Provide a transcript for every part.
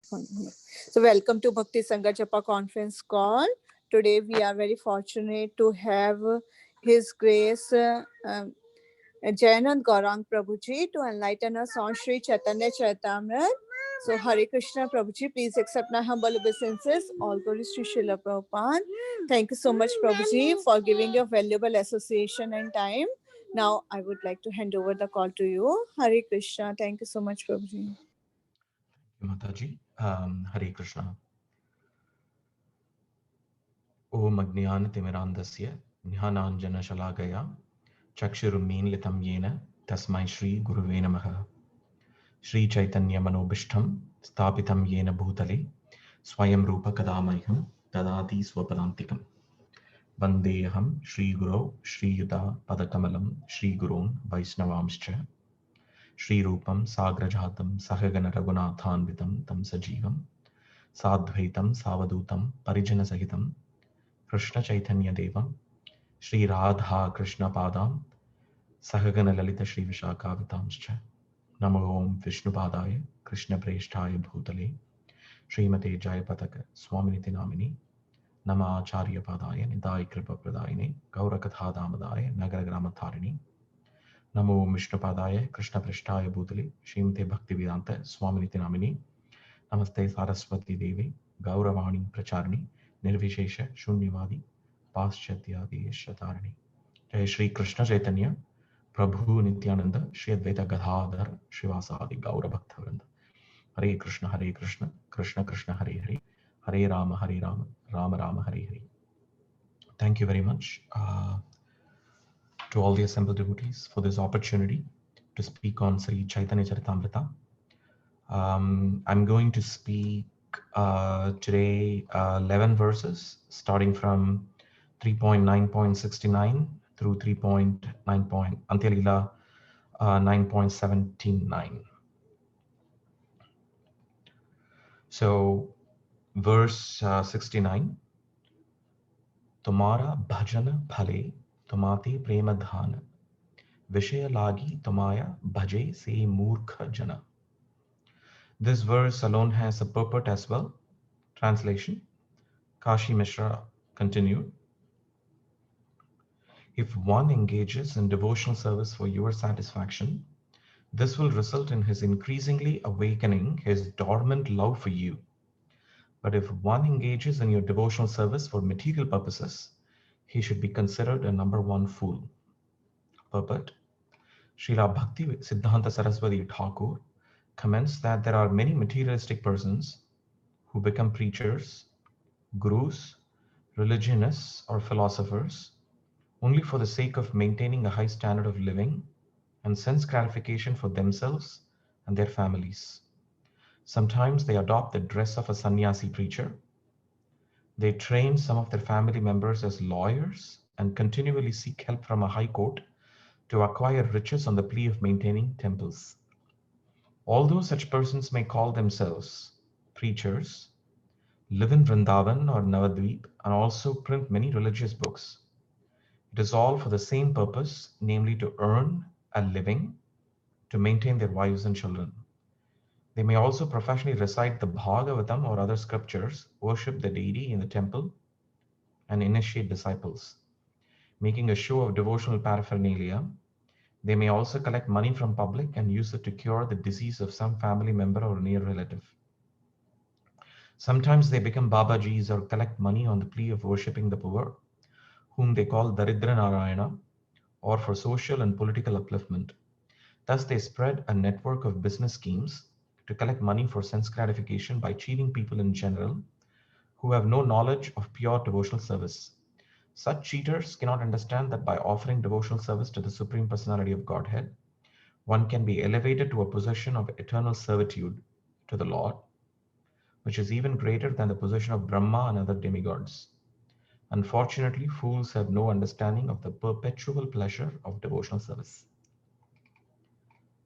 So welcome to Bhakti Sangha Japa conference call. Today we are very fortunate to have His Grace Jayananda Gauranga Prabhuji to enlighten us on Sri Chaitanya Charitamrita. So Hare Krishna Prabhuji, please accept my humble obeisances. All glories to Srila Prabhupada. Thank you so much Prabhuji for giving your valuable association and time. Now I would like to hand over the call to you. Hare Krishna. Thank you so much Prabhuji. Mataji, Hare Krishna. Om Agniyan Timirandasya, Jnananjana Shalagaya, Chakshurumin Litam Yena, Tasmai Shri Guruve Namaha. Shri Chaitanya Manobishtam, Stapitam Yena Bhutale, Swayam Rupa Kadamayham, Tadati Swapadantikam. Vandeham Shri Guru, Shri Yuta Padakamalam, Shri Gurun, Vaisnavamscha, Shri Rupam Sagrajatam, Sahagana Raghunathanvitam, Tam Sajivam, Sadhvaitam Savadutam Parijana Sahitam Krishna Chaitanya Devam Shri Radha Krishna Padam Sahagana Lalita Shri Vishakavitamscha Namo Om Vishnu Padaya Krishna Preshtaya Bhutale Srimate Jayapataka Swaminiti Namini Nama Acharya Padaya Nidai Kripa Pradayane Gaurakatha Damadaya Nagaragramatharini Namo Om Vishnu Padaya Krishna Preshtaya Bhutale Srimate Bhaktivedanta Swaminiti Namini Namaste Saraswati Devi Gauravani Pracharni Nirvishesha Shunyavadi Paschathyadi Shatarani. Jai Shri Krishna Chaitanya Prabhu Nityananda Shri Advaita Gadadhar Shivasadi Gaura Bhaktavrinda. Hare Krishna Krishna Krishna Hare Hare Hare Rama Rama Rama Hare Hare. Thank you very much to all the assembled devotees for this opportunity to speak on Sri Chaitanya Charitamrita. I'm going to speak today 11 verses starting from 3.9.69 through 3.9. Antya Lila 9.79. So verse 69. Tumara bhajana phale tumate prema dhana vishaya lagi tumaya bhaje se murkha jana. This verse alone has a purport as well. Translation. Kashi Mishra continued. If one engages in devotional service for your satisfaction, this will result in his increasingly awakening his dormant love for you. But if one engages in your devotional service for material purposes, he should be considered a number one fool. Purport. Srila Bhakti Siddhanta Saraswati Thakur comments that there are many materialistic persons who become preachers, gurus, religionists, or philosophers only for the sake of maintaining a high standard of living and sense gratification for themselves and their families. Sometimes they adopt the dress of a sannyasi preacher. They train some of their family members as lawyers and continually seek help from a high court to acquire riches on the plea of maintaining temples. Although such persons may call themselves preachers, live in Vrindavan or Navadvip, and also print many religious books, it is all for the same purpose, namely to earn a living, to maintain their wives and children. They may also professionally recite the Bhagavatam or other scriptures, worship the deity in the temple, and initiate disciples. Making a show of devotional paraphernalia, they may also collect money from public and use it to cure the disease of some family member or near relative. Sometimes they become Babajis or collect money on the plea of worshipping the poor, whom they call Daridra Narayana, or for social and political upliftment. Thus they spread a network of business schemes to collect money for sense gratification by cheating people in general who have no knowledge of pure devotional service. Such cheaters cannot understand that by offering devotional service to the Supreme Personality of Godhead, one can be elevated to a position of eternal servitude to the Lord, which is even greater than the position of Brahma and other demigods. Unfortunately, fools have no understanding of the perpetual pleasure of devotional service.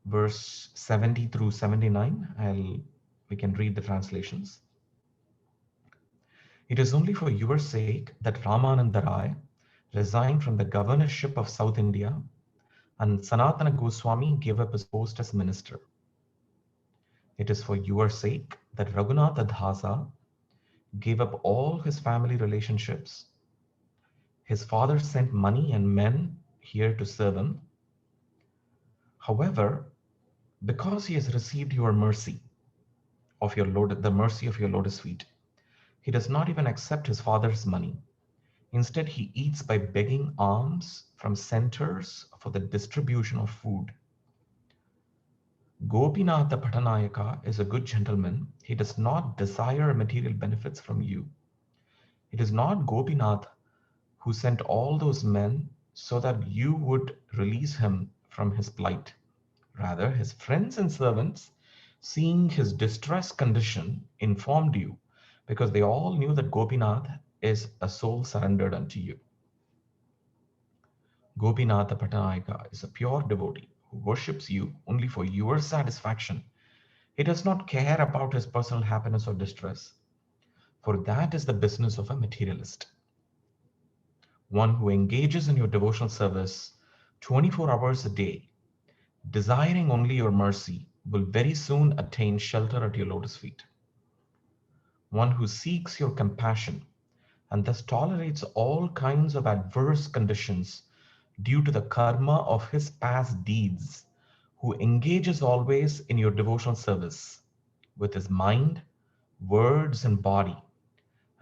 Verse 70 through 79, we can read the translations. It is only for your sake that Ramananda Rai resigned from the governorship of South India and Sanatana Goswami gave up his post as minister. It is for your sake that Raghunatha Dasa gave up all his family relationships. His father sent money and men here to serve him. However, because he has received your mercy of your Lord, the mercy of your lotus feet, he does not even accept his father's money. Instead, he eats by begging alms from centers for the distribution of food. Gopinath the Patanayaka is a good gentleman. He does not desire material benefits from you. It is not Gopinath who sent all those men so that you would release him from his plight. Rather, his friends and servants, seeing his distressed condition, informed you because they all knew that Gopinath is a soul surrendered unto you. Gopinath Patanayaka is a pure devotee who worships you only for your satisfaction. He does not care about his personal happiness or distress, for that is the business of a materialist. One who engages in your devotional service 24 hours a day, desiring only your mercy, will very soon attain shelter at your lotus feet. One who seeks your compassion and thus tolerates all kinds of adverse conditions due to the karma of his past deeds, who engages always in your devotional service with his mind, words, and body,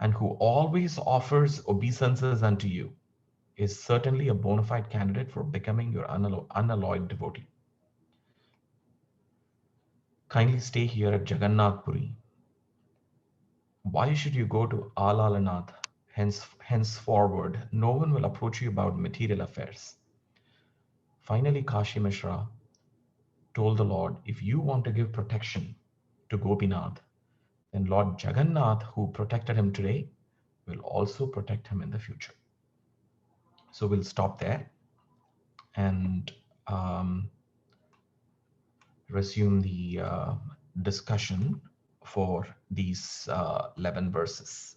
and who always offers obeisances unto you, is certainly a bona fide candidate for becoming your unalloyed devotee. Kindly stay here at Jagannath Puri. Why should you go to Alalanath? Henceforward, no one will approach you about material affairs. Finally, Kashi Mishra told the Lord, if you want to give protection to Gopinath, then Lord Jagannath, who protected him today, will also protect him in the future. So we'll stop there and resume the discussion for these 11 verses.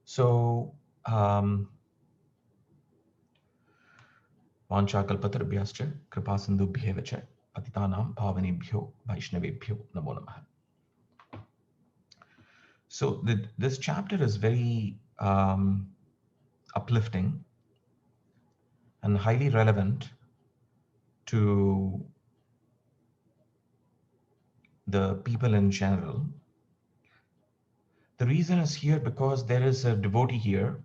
So, वाञ्छाकल्पतरुभ्यश्च कृपासिन्धुभ्येव च पतितानां पावनेभ्यो वैष्णवेभ्यो नमो नमः. So this chapter is very uplifting and highly relevant to the people in general. The reason is here because there is a devotee here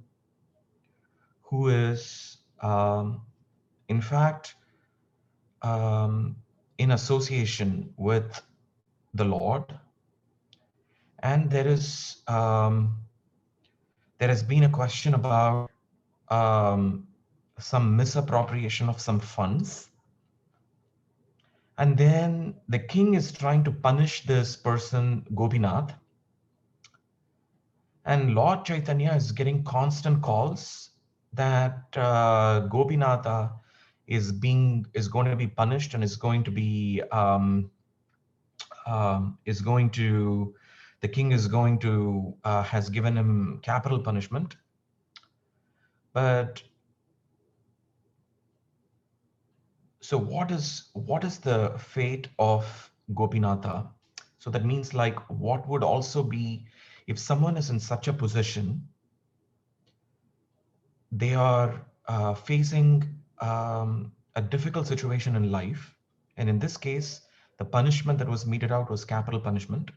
who is, in fact, in association with the Lord, and there has been a question about some misappropriation of some funds. And then the king is trying to punish this person, Gopinath. And Lord Chaitanya is getting constant calls that Gopinatha is going to be punished and is going to be the king is going to has given him capital punishment. But so what is the fate of Gopinatha? So that means, like, what would also be if someone is in such a position, they are facing a difficult situation in life. And in this case, the punishment that was meted out was capital punishment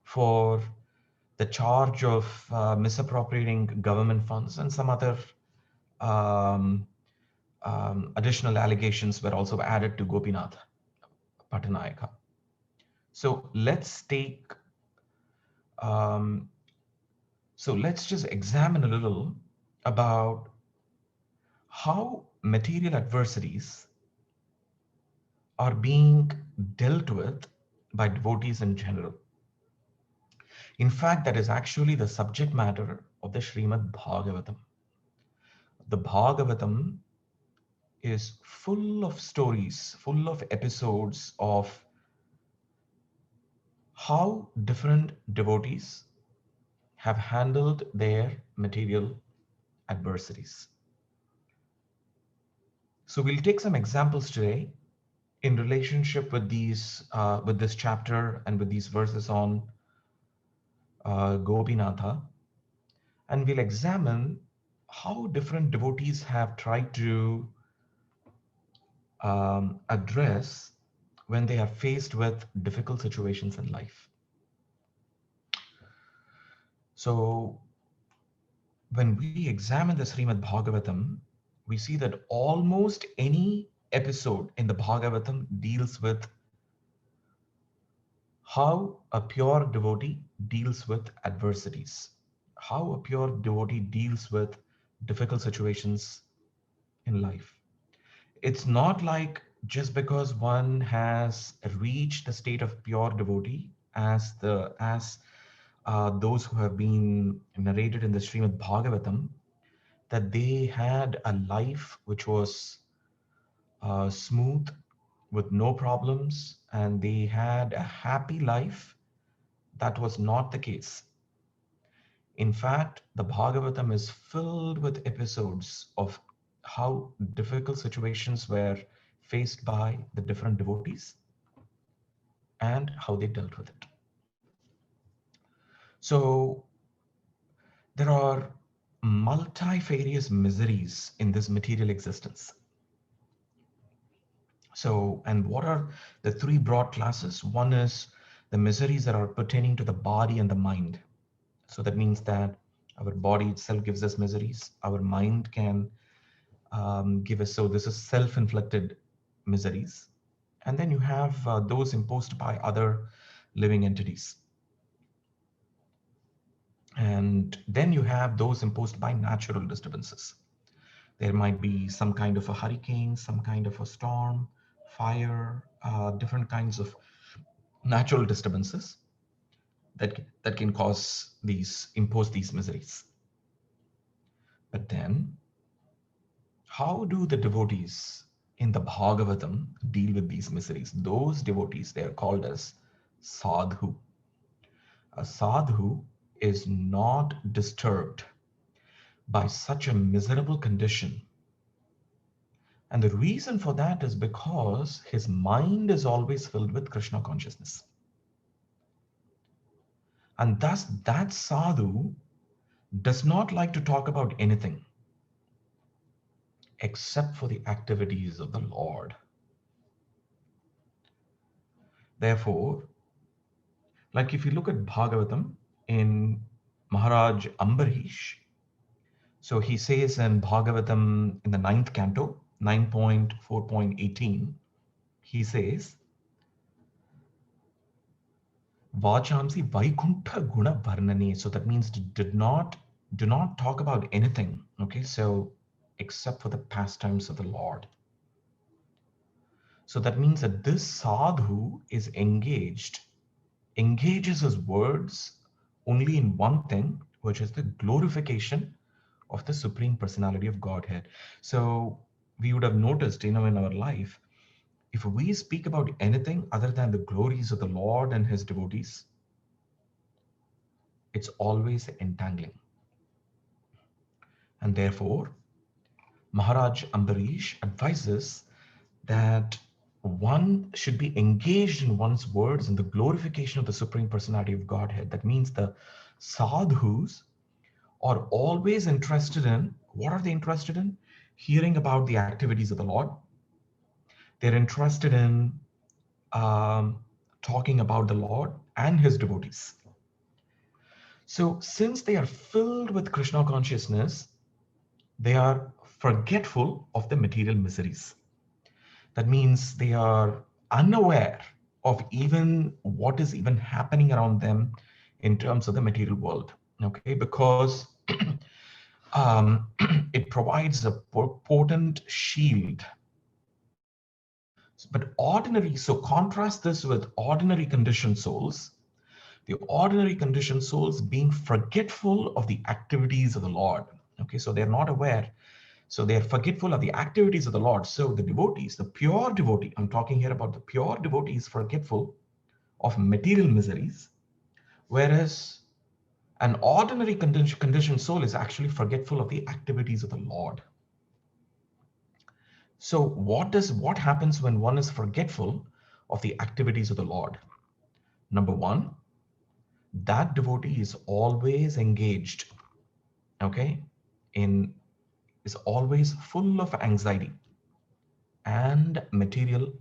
for the charge of misappropriating government funds, and some other additional allegations were also added to Gopinath Patanayaka. So let's just examine a little about how material adversities are being dealt with by devotees in general. In fact, that is actually the subject matter of the Srimad Bhagavatam. The Bhagavatam is full of stories, full of episodes of how different devotees have handled their material adversities. So we'll take some examples today in relationship with with this chapter and with these verses on Gopinatha, and we'll examine how different devotees have tried to address when they are faced with difficult situations in life. So when we examine the Srimad Bhagavatam, we see that almost any episode in the Bhagavatam deals with how a pure devotee deals with adversities, how a pure devotee deals with difficult situations in life. It's not like just because one has reached the state of pure devotee, as those who have been narrated in the Srimad Bhagavatam, that they had a life which was smooth with no problems and they had a happy life. That was not the case. In fact, the Bhagavatam is filled with episodes of how difficult situations were faced by the different devotees and how they dealt with it. So there are multifarious miseries in this material existence. So, and what are the three broad classes? One is the miseries that are pertaining to the body and the mind. So that means that our body itself gives us miseries. Our mind can give us, so this is self-inflicted miseries. And then you have those imposed by other living entities. And then you have those imposed by natural disturbances. There might be some kind of a hurricane, some kind of a storm, fire, different kinds of natural disturbances that can impose these miseries. But then, how do the devotees in the Bhagavatam deal with these miseries? Those devotees, they are called as sadhu. A sadhu is not disturbed by such a miserable condition. And the reason for that is because his mind is always filled with Krishna consciousness. And thus, that sadhu does not like to talk about anything except for the activities of the Lord. Therefore, like if you look at Bhagavatam in Maharaj Ambarish, so he says in Bhagavatam in the 9th canto, 9.4.18, he says, Vachamsi Vaikuntha Guna Varnani. So that means do not talk about anything. Okay, so except for the pastimes of the Lord. So that means that this sadhu is engages his words only in one thing, which is the glorification of the Supreme Personality of Godhead. So we would have noticed, in our life, if we speak about anything other than the glories of the Lord and his devotees, it's always entangling. And therefore, Maharaj Ambarish advises that one should be engaged in one's words in the glorification of the Supreme Personality of Godhead. That means the sadhus are always interested in, what are they interested in? Hearing about the activities of the Lord. They're interested in talking about the Lord and his devotees. So since they are filled with Krishna consciousness, they are forgetful of the material miseries. That means they are unaware of even what is even happening around them in terms of the material world. Okay, because it provides a potent shield. But ordinary, so contrast this with ordinary conditioned souls. The ordinary conditioned souls being forgetful of the activities of the Lord. Okay, so they're not aware. So they are forgetful of the activities of the Lord. So the devotees, the pure devotee, I'm talking here about the pure devotee, is forgetful of material miseries, whereas an ordinary conditioned soul is actually forgetful of the activities of the Lord. So what happens when one is forgetful of the activities of the Lord? Number one, that devotee is always engaged, okay, in is always full of anxiety and material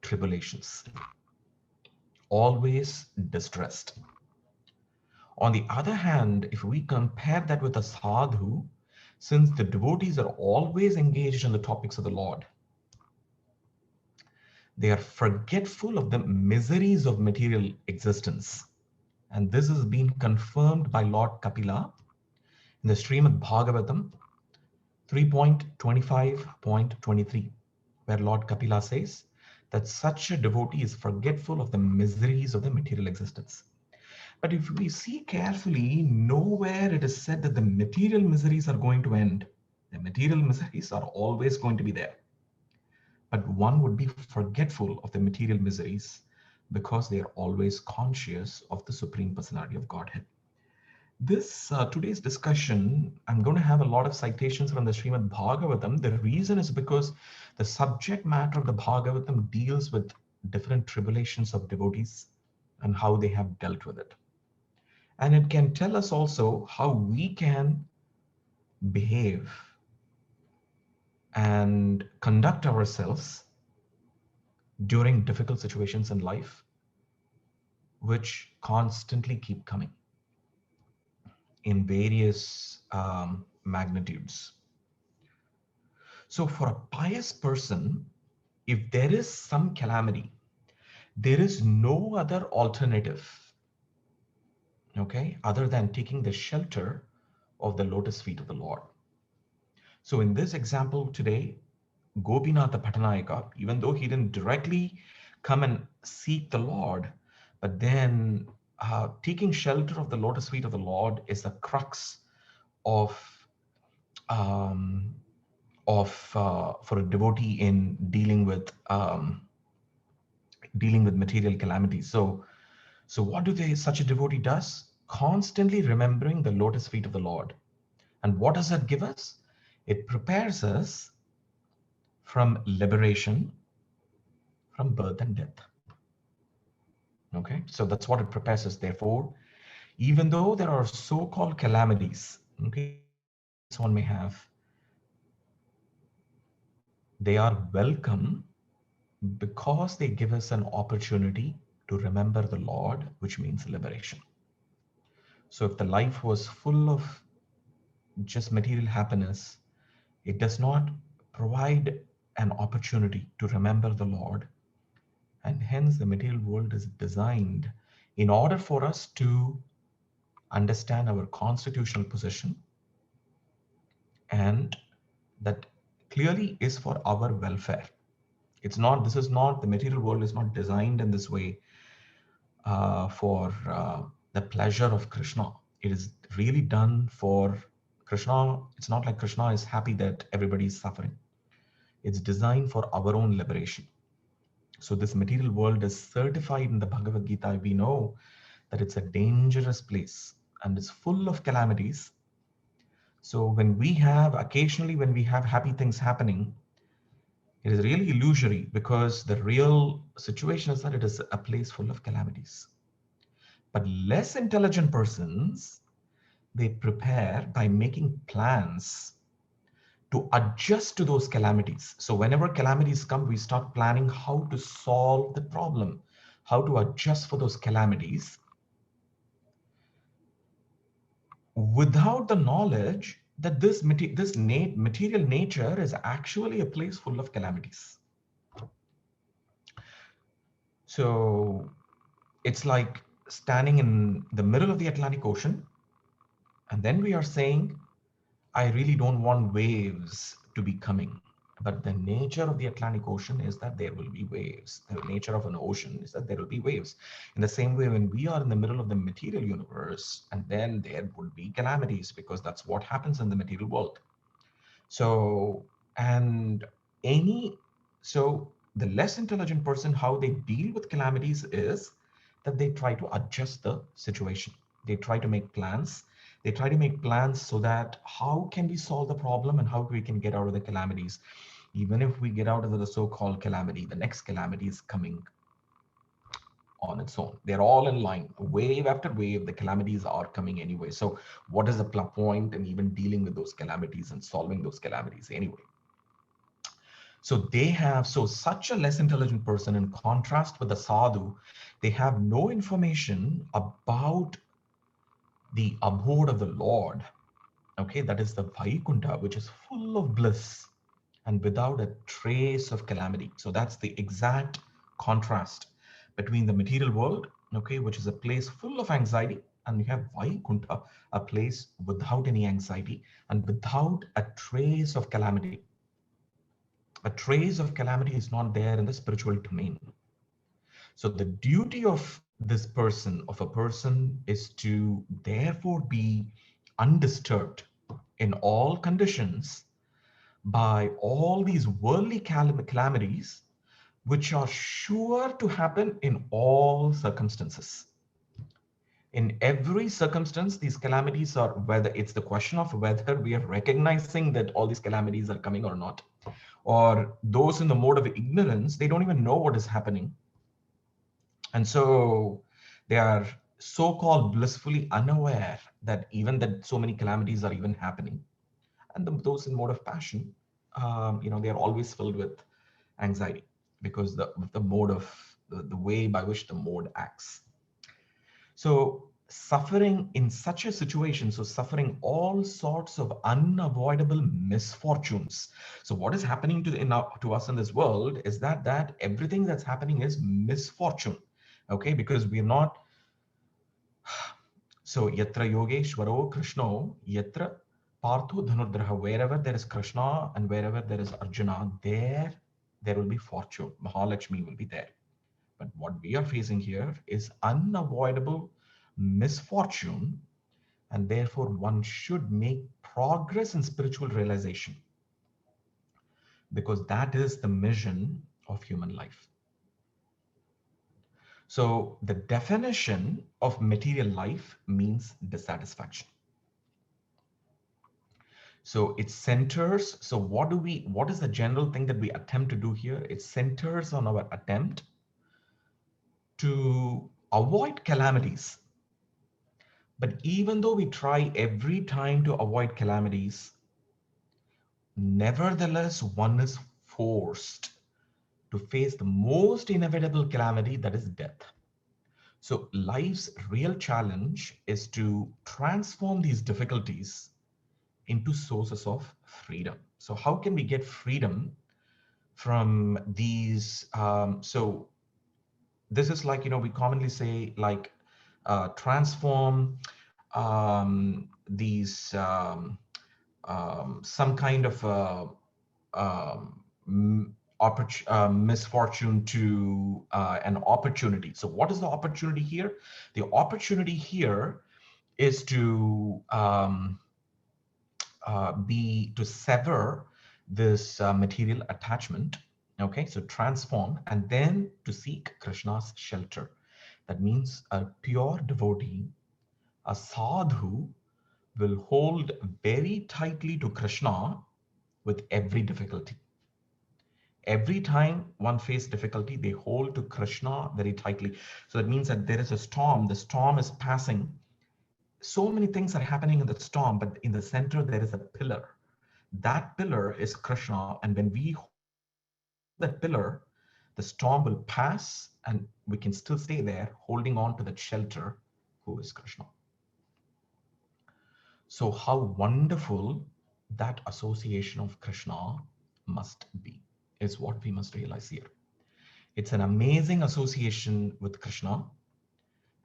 tribulations, always distressed. On the other hand, if we compare that with a sadhu, since the devotees are always engaged in the topics of the Lord, they are forgetful of the miseries of material existence. And this has been confirmed by Lord Kapila in the Srimad Bhagavatam 3.25.23, where Lord Kapila says that such a devotee is forgetful of the miseries of the material existence. But if we see carefully, nowhere it is said that the material miseries are going to end. The material miseries are always going to be there. But one would be forgetful of the material miseries because they are always conscious of the Supreme Personality of Godhead. This today's discussion, I'm going to have a lot of citations from the Srimad Bhagavatam. The reason is because the subject matter of the Bhagavatam deals with different tribulations of devotees and how they have dealt with it. And it can tell us also how we can behave and conduct ourselves during difficult situations in life, which constantly keep coming in various magnitudes. So, for a pious person, if there is some calamity, there is no other alternative, okay, other than taking the shelter of the lotus feet of the Lord. So, in this example today, Gopinatha Patanayaka, even though he didn't directly come and seek the Lord, but then taking shelter of the lotus feet of the Lord is the crux of um, for a devotee in dealing with material calamities. So what such a devotee does? Constantly remembering the lotus feet of the Lord. And what does that give us? It prepares us from liberation from birth and death. Okay, so that's what it prepares us. Therefore, even though there are so-called calamities, okay, one may have, they are welcome because they give us an opportunity to remember the Lord, which means liberation. So if the life was full of just material happiness, it does not provide an opportunity to remember the Lord. And hence the material world is designed in order for us to understand our constitutional position, and that clearly is for our welfare. This is not, the material world is not designed in this way for the pleasure of Krishna. It is really done for Krishna. It's not like Krishna is happy that everybody is suffering. It's designed for our own liberation. So this material world is certified in the Bhagavad Gita. We know that it's a dangerous place and it's full of calamities. So occasionally when we have happy things happening, it is really illusory, because the real situation is that it is a place full of calamities. But less intelligent persons, they prepare by making plans to adjust to those calamities. So whenever calamities come, we start planning how to solve the problem, how to adjust for those calamities, without the knowledge that this material nature is actually a place full of calamities. So it's like standing in the middle of the Atlantic Ocean, and then we are saying, I really don't want waves to be coming. But the nature of the Atlantic Ocean is that there will be waves. The nature of an ocean is that there will be waves. In the same way, when we are in the middle of the material universe, and then there would be calamities, because that's what happens in the material world. So, and any, so the less intelligent person, how they deal with calamities is that they try to adjust the situation. They try to make plans. They try to make plans so that how can we solve the problem and how we can get out of the calamities. even if we get out of the so-called calamity, the next calamity is coming on its own. They're all in line, wave after wave. The calamities are coming anyway. So what is the point in even dealing with those calamities and solving those calamities anyway? So they have, so such a less intelligent person, in contrast with the sadhu, they have no information about the abode of the Lord. Okay, that is the Vaikunta, which is full of bliss and without a trace of calamity. So that's the exact contrast between the material world, okay, which is a place full of anxiety, and you have Vaikunta, a place without any anxiety and without a trace of calamity. A trace of calamity is not there in the spiritual domain. So the duty of this person, of a person, is to therefore be undisturbed in all conditions by all these worldly calamities, which are sure to happen in all circumstances. In every circumstance, these calamities are, whether it's the question of whether we are recognizing that all these calamities are coming or not, or those in the mode of ignorance, they don't even know what is happening. And so they are so-called blissfully unaware that even that so many calamities are even happening. And those in mode of passion, they are always filled with anxiety because the mode of the way by which the mode acts. So suffering in such a situation, so suffering all sorts of unavoidable misfortunes. So what is happening to us in this world is that everything that's happening is misfortune. Okay, because we are not. So yatra yogeshwaro krishno yatra partho dhanurdraha, wherever there is Krishna and wherever there is Arjuna, there will be fortune. Mahalakshmi will be there. But what we are facing here is unavoidable misfortune, and therefore one should make progress in spiritual realization, because that is the mission of human life. So the definition of material life means dissatisfaction. So it centers, so what is the general thing that we attempt to do here? It centers on our attempt to avoid calamities. But even though we try every time to avoid calamities, nevertheless, one is forced to face the most inevitable calamity, that is death. So life's real challenge is to transform these difficulties into sources of freedom. So how can we get freedom from these? So this is like, we commonly say like transform these some kind of misfortune to an opportunity. So what is the opportunity here? The opportunity here is to to sever this material attachment. Okay, so transform and then to seek Krishna's shelter. That means a pure devotee, a sadhu, will hold very tightly to Krishna with every difficulty. Every time one faces difficulty, they hold to Krishna very tightly. So that means that there is a storm, the storm is passing. So many things are happening in the storm, but in the center, there is a pillar. That pillar is Krishna. And when we hold that pillar, the storm will pass and we can still stay there holding on to that shelter, who is Krishna. So how wonderful that association of Krishna must be, is what we must realize here. It's an amazing association with Krishna,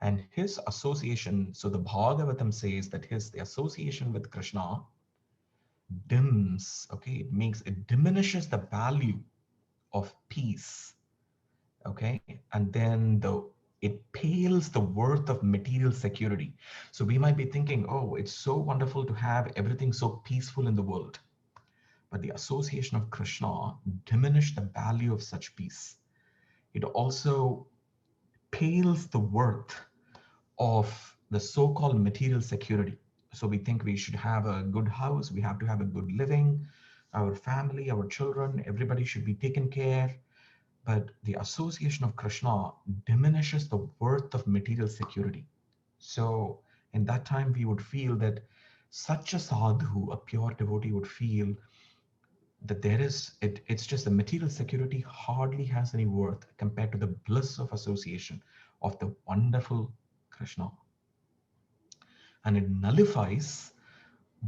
and his association, so the Bhagavatam says that the association with Krishna dims, okay, it diminishes the value of peace, okay, and then it pales the worth of material security. So we might be thinking, oh, it's so wonderful to have everything so peaceful in the world, but the association of Krishna diminished the value of such peace. It also pales the worth of the so-called material security. So we think we should have a good house, we have to have a good living, our family, our children, everybody should be taken care. But the association of Krishna diminishes the worth of material security. So in that time, we would feel that such a sadhu, a pure devotee, would feel that it's just the material security hardly has any worth compared to the bliss of association of the wonderful Krishna. And it nullifies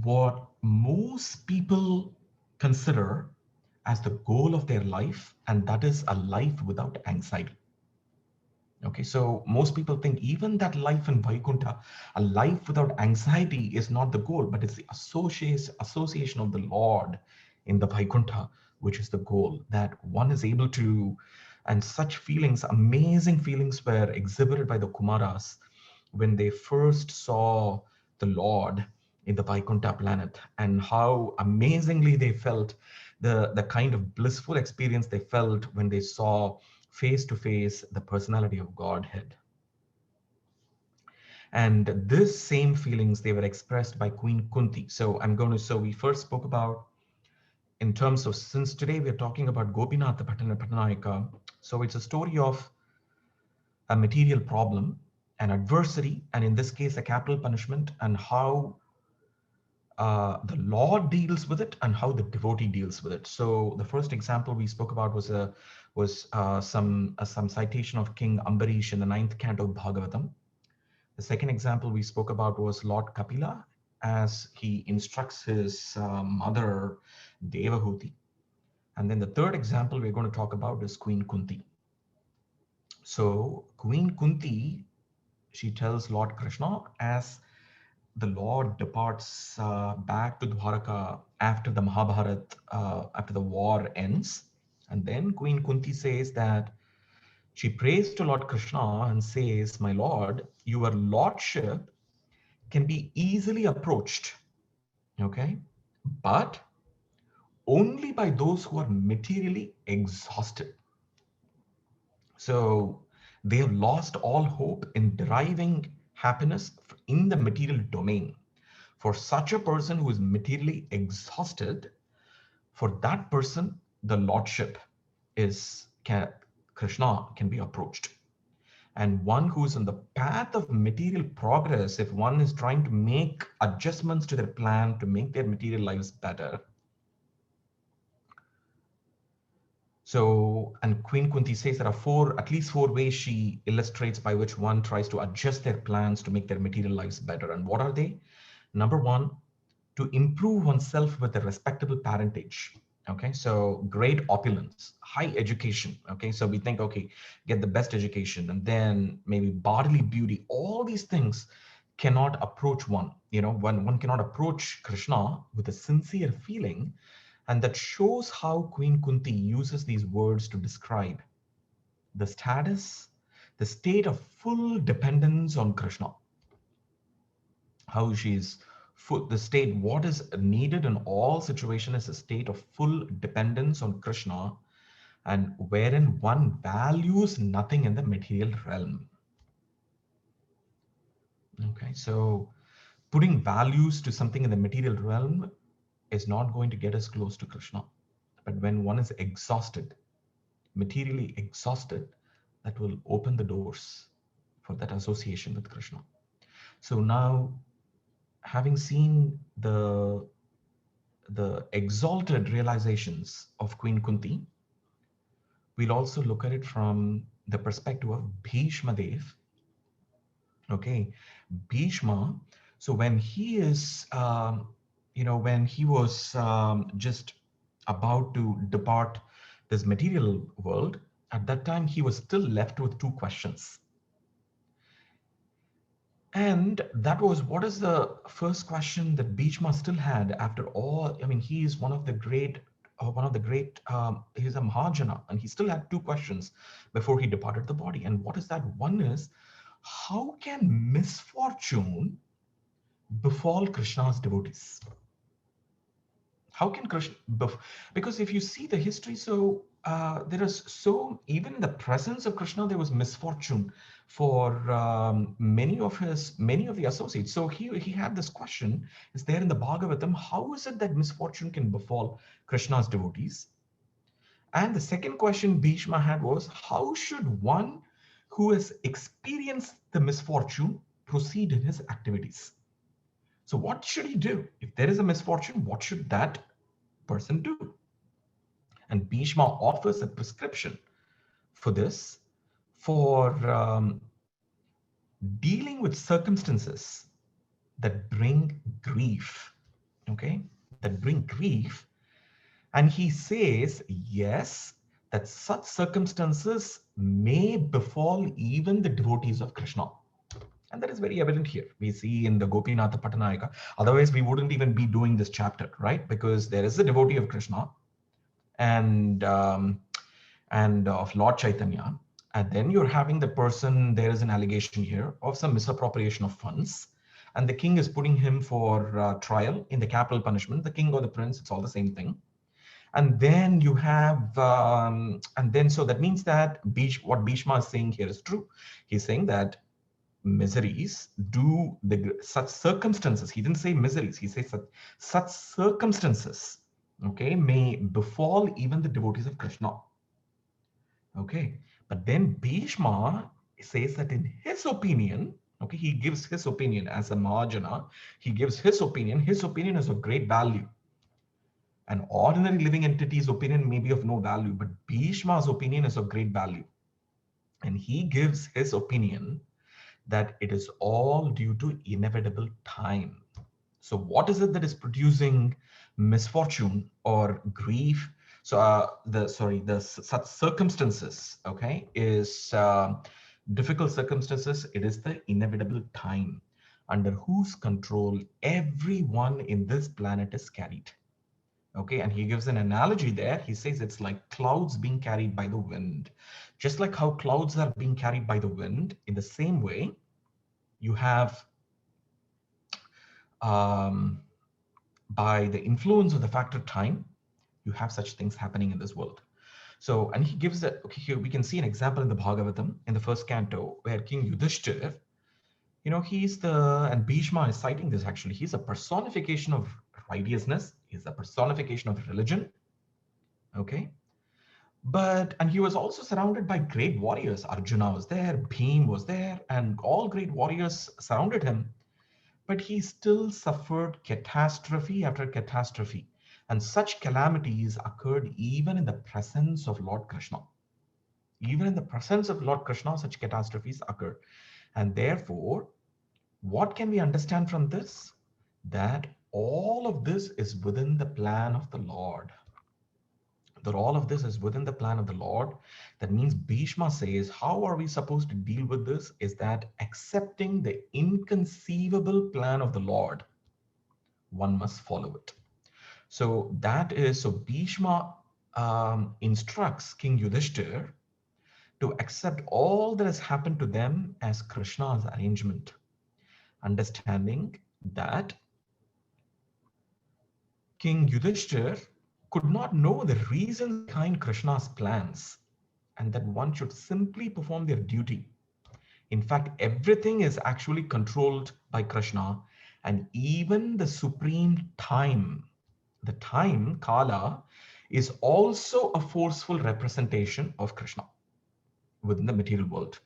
what most people consider as the goal of their life, and that is a life without anxiety. Okay, so most people think even that life in Vaikuntha, a life without anxiety is not the goal, but it's the association of the Lord in the Vaikuntha, which is the goal, that one is able to, and such feelings, amazing feelings were exhibited by the Kumaras when they first saw the Lord in the Vaikuntha planet, and how amazingly they felt, the kind of blissful experience they felt when they saw face to face the personality of Godhead. And this same feelings, they were expressed by Queen Kunti. So we first spoke about, in terms of, since today we're talking about Gopinath Pattanayaka, so it's a story of a material problem, an adversity, and in this case, a capital punishment, and how the Lord deals with it and how the devotee deals with it. So the first example we spoke about was some citation of King Ambarish in the 9th canto of Bhagavatam. The second example we spoke about was Lord Kapila as he instructs his mother Devahuti. And then the third example we're going to talk about is Queen Kunti. So Queen Kunti, she tells Lord Krishna, as the Lord departs back to Dwaraka after the Mahabharat, after the war ends. And then Queen Kunti says that she prays to Lord Krishna and says, "My Lord, your lordship can be easily approached, okay, but only by those who are materially exhausted." So they have lost all hope in deriving happiness in the material domain. For such a person who is materially exhausted, for that person, the lordship Krishna can be approached. And one who is on the path of material progress, if one is trying to make adjustments to their plan to make their material lives better. So, and Queen Kunti says there are at least four ways she illustrates by which one tries to adjust their plans to make their material lives better. And what are they? Number one, to improve oneself with a respectable parentage. Okay, so great opulence, high education. Okay, so we think, okay, get the best education, and then maybe bodily beauty. All these things cannot approach one. One cannot approach Krishna with a sincere feeling, and that shows how Queen Kunti uses these words to describe the status, the state of full dependence on Krishna. How she's full, the state, what is needed in all situations is a state of full dependence on Krishna, and wherein one values nothing in the material realm. Okay, so putting values to something in the material realm is not going to get us close to Krishna. But when one is exhausted, materially exhausted, that will open the doors for that association with Krishna. So now, having seen the exalted realizations of Queen Kunti, we'll also look at it from the perspective of Bhishma Dev. Okay, Bhishma. So when he is, when he was just about to depart this material world, at that time he was still left with two questions. And that was, what is the first question that Bhishma still had after all? I mean, he is he's a Mahajana, and he still had two questions before he departed the body. And what is that? One is, how can misfortune befall Krishna's devotees? How can Krishna, because if you see the history, so there is so, even in the presence of Krishna, there was misfortune for many of the associates. So he had this question, is there in the Bhagavatam, how is it that misfortune can befall Krishna's devotees? And the second question Bhishma had was, how should one who has experienced the misfortune proceed in his activities? So what should he do? If there is a misfortune, what should that person do? And Bhishma offers a prescription for this, for dealing with circumstances that bring grief, okay? That bring grief. And he says, yes, that such circumstances may befall even the devotees of Krishna. And that is very evident here. We see in the Gopinatha Patanayaka. Otherwise, we wouldn't even be doing this chapter, right? Because there is a devotee of Krishna and of Lord Chaitanya. And then you're having the person, there is an allegation here of some misappropriation of funds. And the king is putting him for trial in the capital punishment. The king or the prince, it's all the same thing. And then you have, so that means that what Bhishma is saying here is true. He's saying that miseries do such circumstances. He didn't say miseries. He says such circumstances, okay, may befall even the devotees of Krishna. Okay, but then Bhishma says that in his opinion, okay, he gives his opinion as a Mahajana. He gives his opinion. His opinion is of great value. An ordinary living entity's opinion may be of no value, but Bhishma's opinion is of great value. And he gives his opinion that it is all due to inevitable time. So what is it that is producing misfortune or grief? So such circumstances, okay, is difficult circumstances. It is the inevitable time under whose control everyone in this planet is carried. Okay, and he gives an analogy there. He says it's like clouds being carried by the wind. Just like how clouds are being carried by the wind, in the same way, you have, by the influence of the factor time, you have such things happening in this world. So, and he gives that, okay, here we can see an example in the Bhagavatam, in the first canto, where King Yudhishthira, you know, and Bhishma is citing this actually, he's a personification of righteousness, he's a personification of religion, okay? And he was also surrounded by great warriors. Arjuna was there, Bhim was there, and all great warriors surrounded him. But he still suffered catastrophe after catastrophe. And such calamities occurred even in the presence of Lord Krishna. Even in the presence of Lord Krishna, such catastrophes occurred. And therefore, what can we understand from this? That all of this is within the plan of the Lord. That all of this is within the plan of the Lord. That means Bhishma says, how are we supposed to deal with this? Is that accepting the inconceivable plan of the Lord, one must follow it. So Bhishma instructs King Yudhishthira to accept all that has happened to them as Krishna's arrangement, understanding that King Yudhishthira could not know the reasons behind Krishna's plans, and that one should simply perform their duty. In fact, everything is actually controlled by Krishna, and even the supreme time, the time, Kala, is also a forceful representation of Krishna within the material world.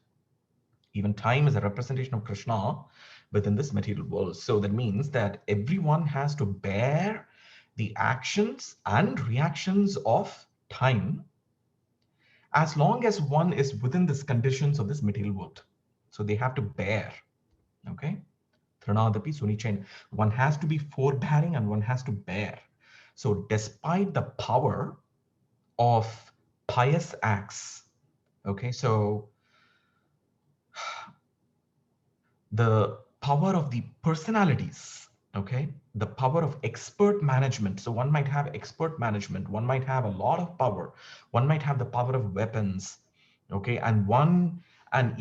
Even time is a representation of Krishna within this material world. So that means that everyone has to bear the actions and reactions of time as long as one is within these conditions of this material world. So they have to bear, okay? One has to be forbearing and one has to bear. So despite the power of pious acts, okay, so the power of the personalities, okay, the power of expert management. So one might have expert management, one might have a lot of power, one might have the power of weapons, okay, and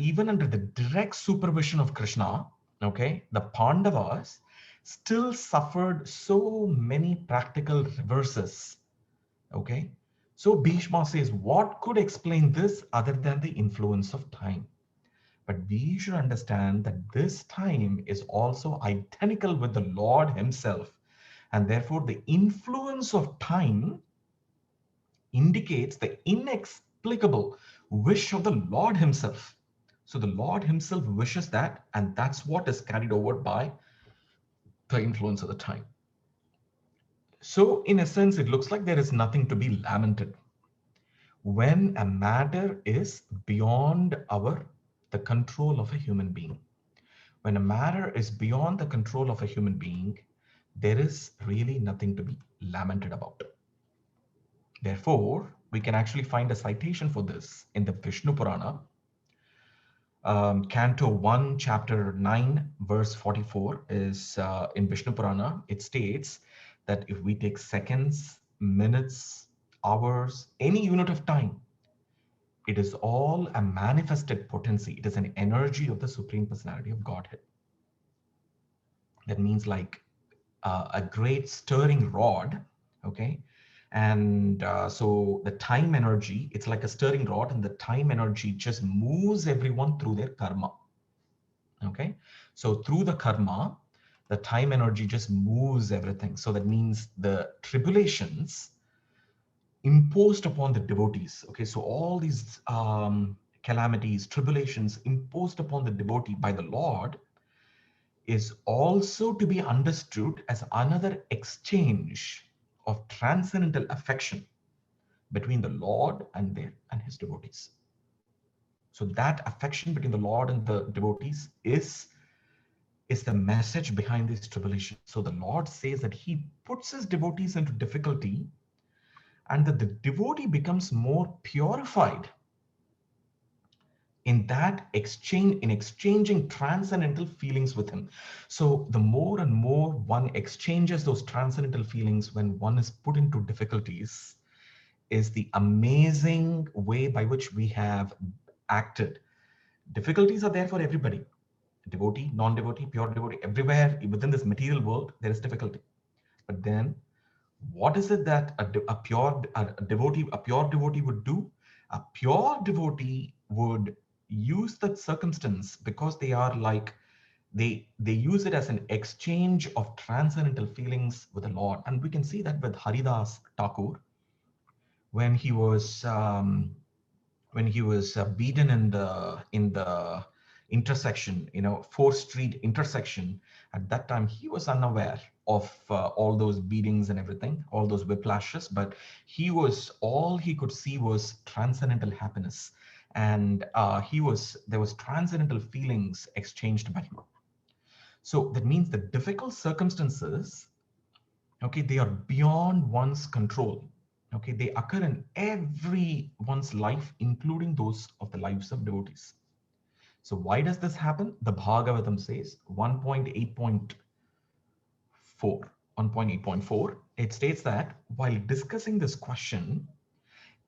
even under the direct supervision of Krishna, okay, the Pandavas still suffered so many practical reverses, okay. So Bhishma says, what could explain this other than the influence of time? But we should understand that this time is also identical with the Lord himself. And therefore, the influence of time indicates the inexplicable wish of the Lord himself. So the Lord himself wishes that, and that's what is carried over by the influence of the time. So in a sense, it looks like there is nothing to be lamented. When a matter is beyond the control of a human being. When a matter is beyond the control of a human being, there is really nothing to be lamented about. Therefore, we can actually find a citation for this in the Vishnu Purana, Canto 1, Chapter 9, verse 44 is in Vishnu Purana. It states that if we take seconds, minutes, hours, any unit of time, it is all a manifested potency. It is an energy of the Supreme Personality of Godhead. That means like a great stirring rod, okay? And so the time energy, it's like a stirring rod, and the time energy just moves everyone through their karma, okay? So through the karma, the time energy just moves everything. So that means the tribulations imposed upon the devotees, okay? So all these calamities, tribulations imposed upon the devotee by the Lord is also to be understood as another exchange of transcendental affection between the Lord and his devotees. So that affection between the Lord and the devotees is the message behind this tribulation. So the Lord says that he puts his devotees into difficulty and that the devotee becomes more purified in that exchange, in exchanging transcendental feelings with him. So the more and more one exchanges those transcendental feelings when one is put into difficulties is the amazing way by which we have acted. Difficulties are there for everybody. Devotee, non-devotee, pure devotee, everywhere within this material world, there is difficulty. But then what is it that a pure devotee would do? A pure devotee would use that circumstance because they are like they use it as an exchange of transcendental feelings with the Lord. And we can see that with Haridas Thakur when he was beaten in the intersection, 4th Street intersection. At that time, he was unaware of all those beatings and everything, all those whiplashes, but all he could see was transcendental happiness. And there was transcendental feelings exchanged by him. So that means the difficult circumstances, okay, they are beyond one's control. Okay, they occur in everyone's life, including those of the lives of devotees. So why does this happen? The Bhagavatam says 1.8.4, it states that while discussing this question,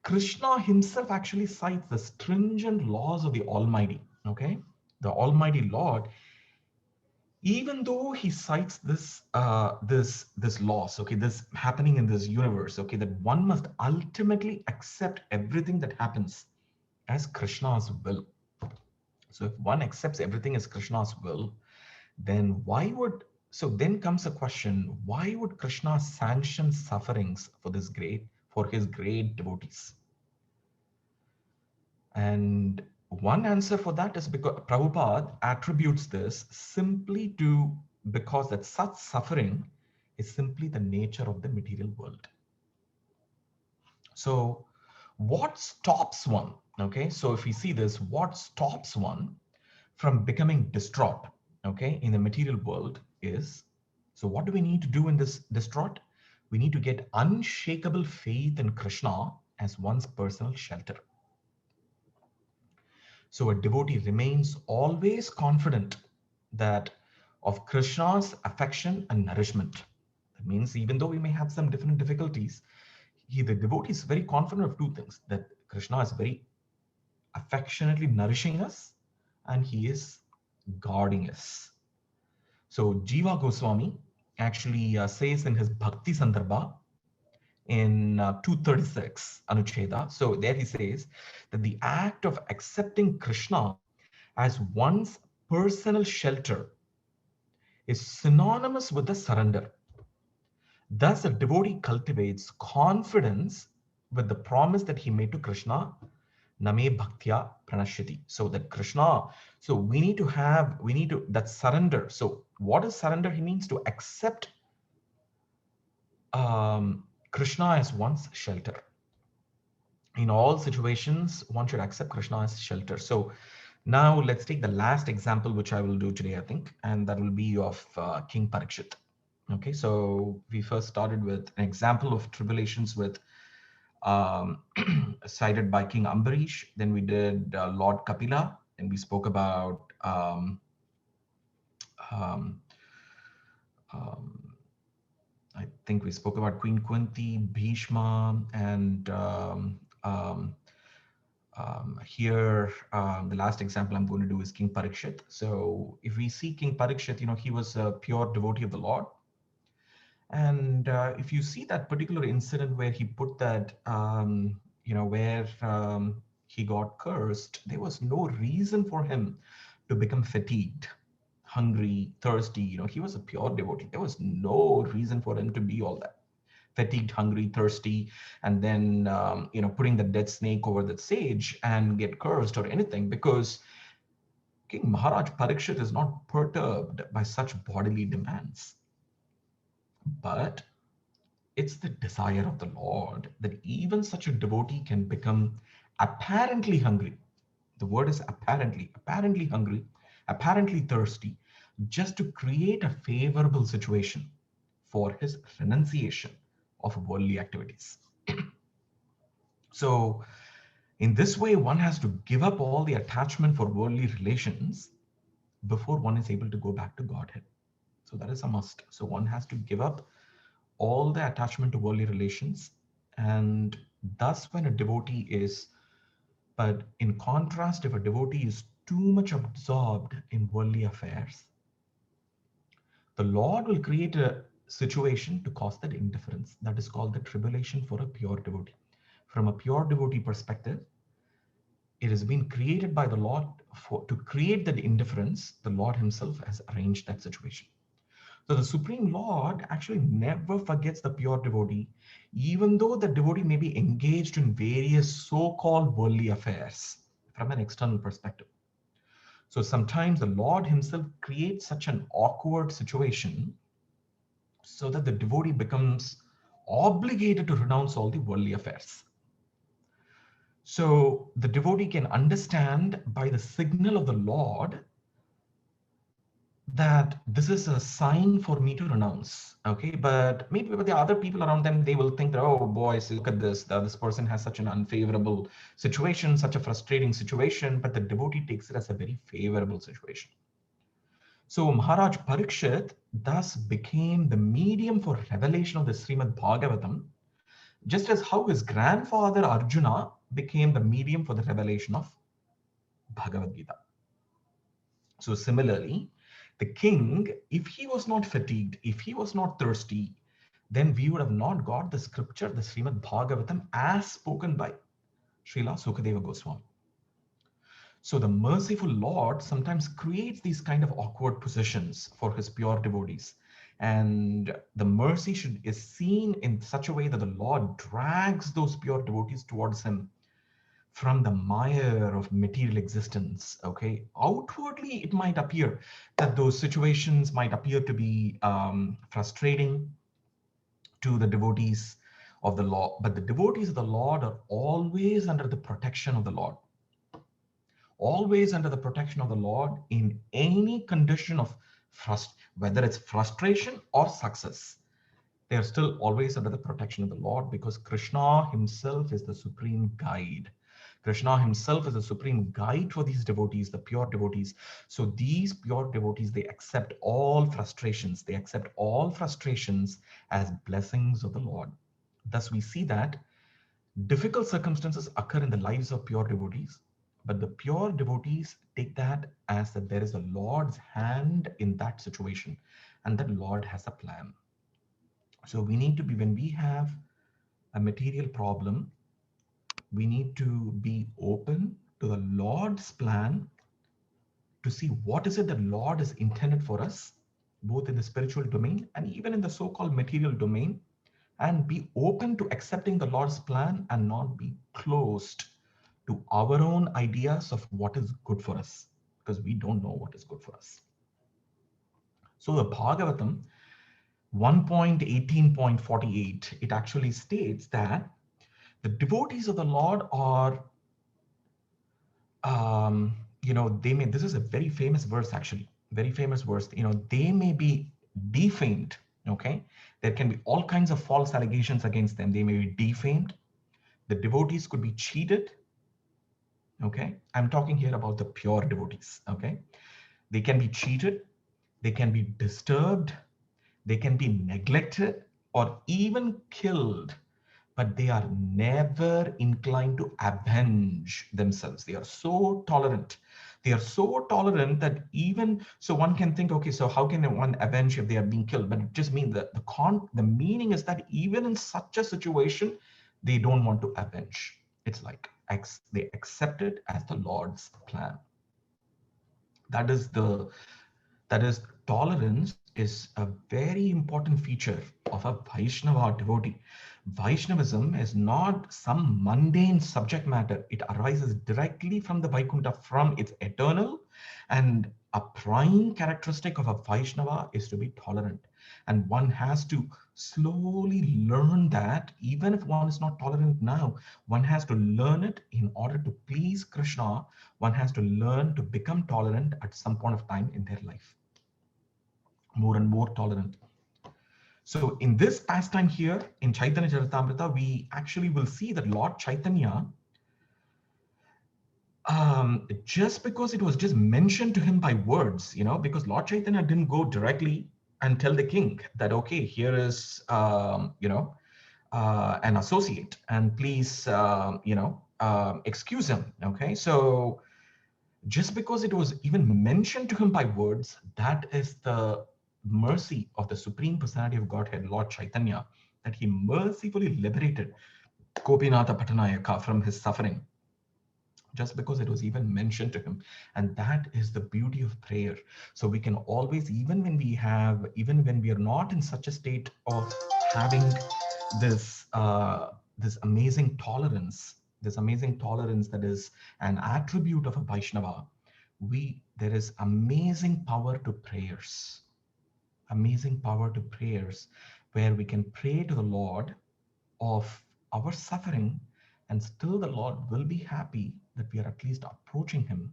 Krishna himself actually cites the stringent laws of the Almighty. Okay, the Almighty Lord, even though he cites this loss, okay, this happening in this universe, okay, that one must ultimately accept everything that happens as Krishna's will. So if one accepts everything as Krishna's will, then then comes a question, why would Krishna sanction sufferings for his great devotees? And one answer for that is because Prabhupada attributes this simply because that such suffering is simply the nature of the material world. So what stops one? Okay, so if we see this, what stops one from becoming distraught, okay, in the material world is, so what do we need to do in this distraught? We need to get unshakable faith in Krishna as one's personal shelter. So a devotee remains always confident that of Krishna's affection and nourishment. That means even though we may have some different difficulties, the devotee is very confident of two things, that Krishna is very affectionately nourishing us and he is guarding us. So Jiva Goswami actually says in his Bhakti Sandarbha, in 236 Anucheda. So there he says that the act of accepting Krishna as one's personal shelter is synonymous with the surrender. Thus, a devotee cultivates confidence with the promise that he made to Krishna, Name Bhaktya Pranashyati. So that Krishna, so we need to, that surrender. So what is surrender? He means to accept Krishna as one's shelter. In all situations, one should accept Krishna as shelter. So now let's take the last example, which I will do today, I think, and that will be of King Parikshit. Okay, so we first started with an example of tribulations with cited by King Ambarish. Then we did Lord Kapila, and we spoke about um, I think we spoke about Queen Kunti, Bhishma, and here the last example I'm going to do is King Parikshit. So if we see King Parikshit, he was a pure devotee of the Lord. And if you see that particular incident where he put that, where he got cursed, there was no reason for him to become fatigued, hungry, thirsty. He was a pure devotee. There was no reason for him to be all that fatigued, hungry, thirsty, and then, putting the dead snake over the sage and get cursed or anything, because King Maharaj Parikshit is not perturbed by such bodily demands. But it's the desire of the Lord that even such a devotee can become apparently hungry. The word is apparently hungry, apparently thirsty, just to create a favorable situation for his renunciation of worldly activities. So, in this way, one has to give up all the attachment for worldly relations before one is able to go back to Godhead. So, that is a must. So, one has to give up all the attachment to worldly relations. And thus, when a devotee is, but in contrast, if a devotee is too much absorbed in worldly affairs, the Lord will create a situation to cause that indifference. That is called the tribulation for a pure devotee. From a pure devotee perspective, it has been created by the Lord to create that indifference. The Lord himself has arranged that situation. So the Supreme Lord actually never forgets the pure devotee, even though the devotee may be engaged in various so-called worldly affairs from an external perspective. So sometimes the Lord himself creates such an awkward situation so that the devotee becomes obligated to renounce all the worldly affairs. So the devotee can understand by the signal of the Lord that this is a sign for me to renounce. Okay, but maybe with the other people around them, they will think that, oh boys, look at this, this person has such an unfavorable situation, such a frustrating situation, but the devotee takes it as a very favorable situation. So Maharaj Parikshit thus became the medium for revelation of the Srimad Bhagavatam, just as how his grandfather Arjuna became the medium for the revelation of Bhagavad Gita. So similarly, the king, if he was not fatigued, if he was not thirsty, then we would have not got the scripture, the Srimad Bhagavatam, as spoken by Srila Sukadeva Goswami. So the merciful Lord sometimes creates these kind of awkward positions for his pure devotees. And the mercy is seen in such a way that the Lord drags those pure devotees towards him from the mire of material existence. Okay, outwardly it might appear that those situations might appear to be frustrating to the devotees of the Lord, but the devotees of the Lord are always under the protection of the Lord. Always under the protection of the Lord in any condition of whether it's frustration or success. They are still always under the protection of the Lord, because Krishna himself is the supreme guide. Krishna himself is the supreme guide for these devotees, the pure devotees. So these pure devotees, they accept all frustrations. They accept all frustrations as blessings of the Lord. Thus we see that difficult circumstances occur in the lives of pure devotees, but the pure devotees take that as that there is a Lord's hand in that situation, and that Lord has a plan. So we need to be, when we have a material problem, we need to be open to the Lord's plan to see what is it that Lord is intended for us, both in the spiritual domain and even in the so-called material domain, and be open to accepting the Lord's plan and not be closed to our own ideas of what is good for us, because we don't know what is good for us. So the Bhagavatam 1.18.48, it actually states that the devotees of the Lord are, they may, this is a very famous verse actually, very famous verse, they may be defamed, okay? There can be all kinds of false allegations against them. They may be defamed. The devotees could be cheated, okay? I'm talking here about the pure devotees, okay? They can be cheated, they can be disturbed, they can be neglected or even killed, but they are never inclined to avenge themselves. They are so tolerant. They are so tolerant that even, so one can think, okay, so how can one avenge if they are being killed? But it just means that the meaning is that even in such a situation, they don't want to avenge. It's like they accept it as the Lord's plan. That is tolerance is a very important feature of a Vaishnava devotee. Vaishnavism is not some mundane subject matter. It arises directly from the Vaikuntha, from its eternal, and a prime characteristic of a Vaishnava is to be tolerant. And one has to slowly learn that, even if one is not tolerant now, one has to learn it in order to please Krishna. One has to learn to become tolerant at some point of time in their life. More and more tolerant. So in this pastime here in Chaitanya Charitamrita, we actually will see that Lord Chaitanya, just because it was just mentioned to him by words, because Lord Chaitanya didn't go directly and tell the king that, okay, here is, an associate, and please, excuse him. Okay, so just because it was even mentioned to him by words, that is the mercy of the Supreme Personality of Godhead, Lord Chaitanya, that he mercifully liberated Gopinatha Pattanayaka from his suffering, just because it was even mentioned to him. And that is the beauty of prayer. So we can always, even when we are not in such a state of having this amazing tolerance, that is an attribute of a Vaishnava, there is amazing power to prayers, where we can pray to the Lord of our suffering, and still the Lord will be happy that we are at least approaching him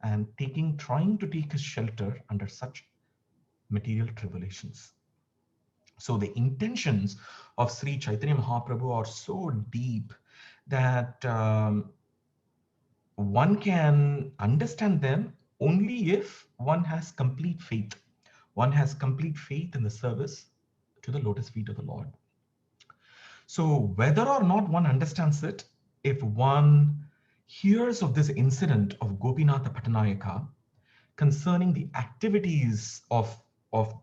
and trying to take his shelter under such material tribulations. So the intentions of Sri Chaitanya Mahaprabhu are so deep that one can understand them only if one has complete faith. One has complete faith in the service to the lotus feet of the Lord. So whether or not one understands it, if one hears of this incident of Gopinatha Pattanayaka concerning the activities of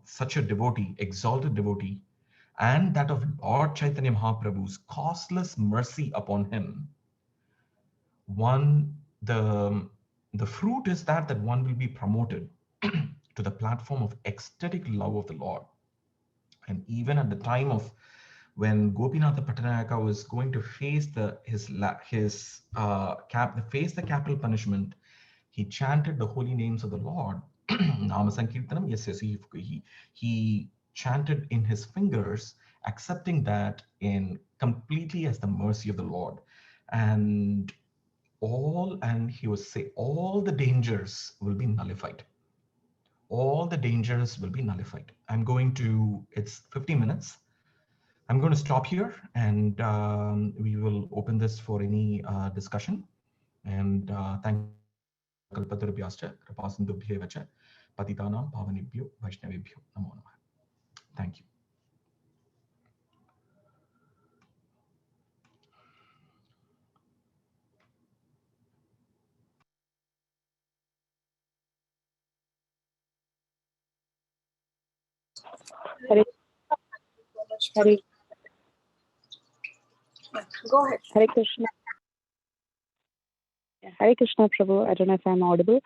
such a devotee, exalted devotee, and that of Lord Chaitanya Mahaprabhu's causeless mercy upon him, the fruit is that one will be promoted to the platform of ecstatic love of the Lord. And even at the time of when Gopinatha Pattanayaka was going to face the capital punishment, he chanted the holy names of the Lord. Nama Sankirtanam, yes, he chanted in his fingers, accepting that in completely as the mercy of the Lord. And he was saying, all the dangers will be nullified. All the dangers will be nullified. It's 50 minutes. I'm going to stop here, and we will open this for any discussion. And thank you. Kalpatarubhyascha, Krapasindubhyevacha, Patitanam Pavanibhyo, Vaishnavibhyo, Namo Namaha. Thank you. Hare, Hare. Go ahead. Hare Krishna. Hare Krishna, Prabhu. I don't know if I'm audible,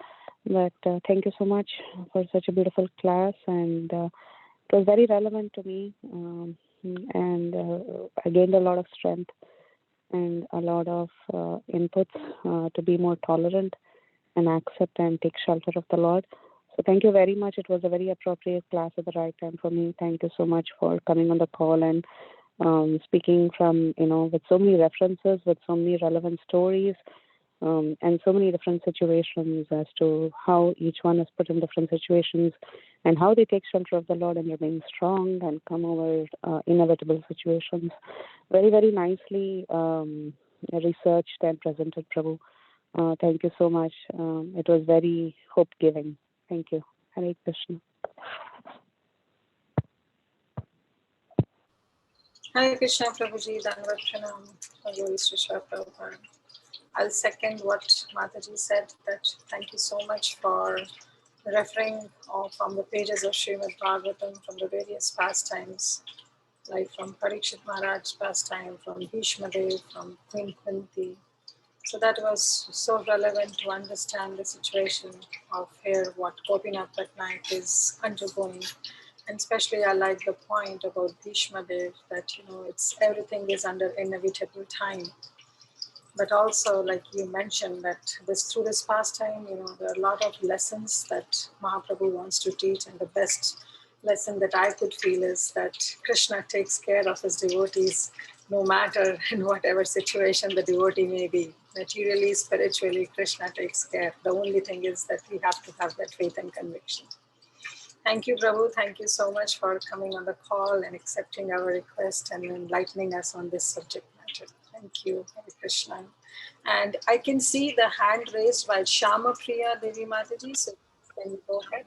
but thank you so much for such a beautiful class, and it was very relevant to me, and I gained a lot of strength and a lot of inputs to be more tolerant and accept and take shelter of the Lord. So thank you very much. It was a very appropriate class at the right time for me. Thank you so much for coming on the call and speaking from, with so many references, with so many relevant stories, and so many different situations as to how each one is put in different situations and how they take shelter of the Lord and remain strong and come over inevitable situations. Very, very nicely researched and presented, Prabhu. Thank you so much. It was very hope-giving. Thank you. Hare Krishna. Hare Krishna, Prabhuji, Dandavat Pranam, Glories to Shri Prabhupada. I'll second what Mataji said, that thank you so much for referring from the pages of Srimad Bhagavatam from the various pastimes, like from Parikshit Maharaj's pastime, from Bhishma Dev, from Queen Kunti. So that was so relevant to understand the situation of here, what Gopinath Patnaik is undergoing. And especially I like the point about Bhishma Dev, that it's everything is under inevitable time. But also, like you mentioned, that through this pastime, there are a lot of lessons that Mahaprabhu wants to teach, and the best lesson that I could feel is that Krishna takes care of his devotees, no matter in whatever situation the devotee may be. Materially, spiritually, Krishna takes care. The only thing is that we have to have that faith and conviction. Thank you, Prabhu. Thank you so much for coming on the call and accepting our request and enlightening us on this subject matter. Thank you, Hare Krishna. And I can see the hand raised by Shama Priya Devi Mataji. So can you go ahead?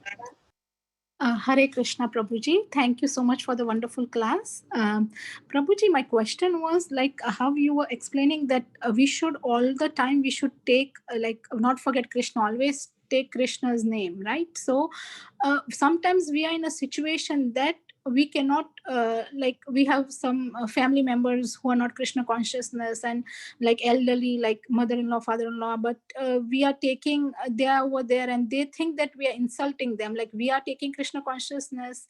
Hare Krishna, Prabhuji. Thank you so much for the wonderful class. Prabhuji, my question was like how you were explaining that we should all the time, we should take, not forget Krishna, always take Krishna's name, right? So sometimes we are in a situation that we cannot, we have some family members who are not Krishna consciousness and like elderly, like mother-in-law, father-in-law, but we are taking, they are over there and they think that we are insulting them. Like we are taking Krishna consciousness,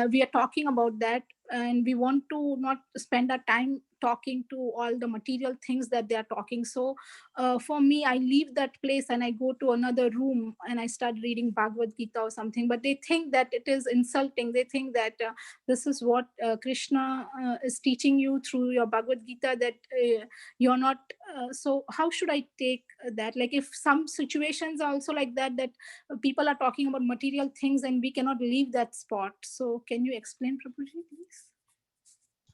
we are talking about that, and we want to not spend our time talking to all the material things that they are talking. So for me, I leave that place and I go to another room and I start reading Bhagavad Gita or something, but they think that it is insulting. They think that this is what Krishna is teaching you through your Bhagavad Gita, that you're not, so how should I take that? Like if some situations are also like that, that people are talking about material things and we cannot leave that spot. So can you explain, Prabhuji, please?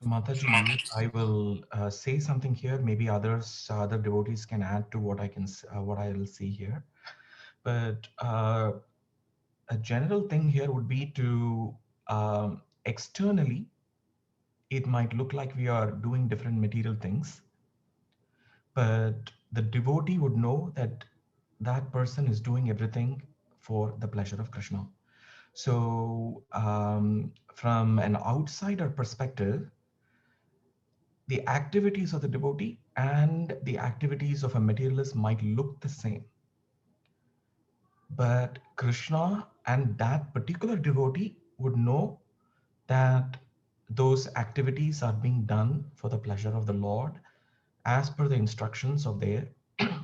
Mataji, I will say something here. Maybe other devotees can add to what what I will see here. But a general thing here would be to externally, it might look like we are doing different material things, but the devotee would know that that person is doing everything for the pleasure of Krishna. So from an outsider perspective, the activities of the devotee and the activities of a materialist might look the same. But Krishna and that particular devotee would know that those activities are being done for the pleasure of the Lord as per the instructions of their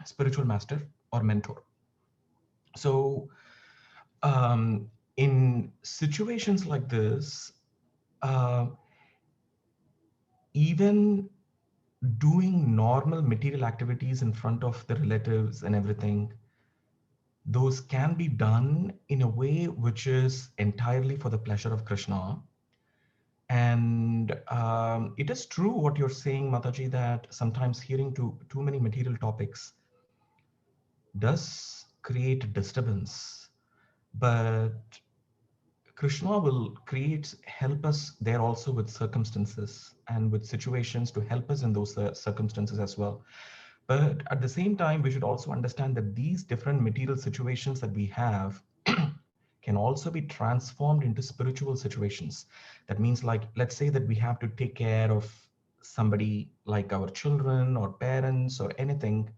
spiritual master or mentor. So in situations like this, even doing normal material activities in front of the relatives and everything, those can be done in a way which is entirely for the pleasure of Krishna. And it is true what you're saying, Mataji, that sometimes hearing too many material topics does create disturbance. But Krishna will help us there also with circumstances and with situations to help us in those circumstances as well. But at the same time, we should also understand that these different material situations that we have can also be transformed into spiritual situations. That means, like, let's say that we have to take care of somebody like our children or parents or anything,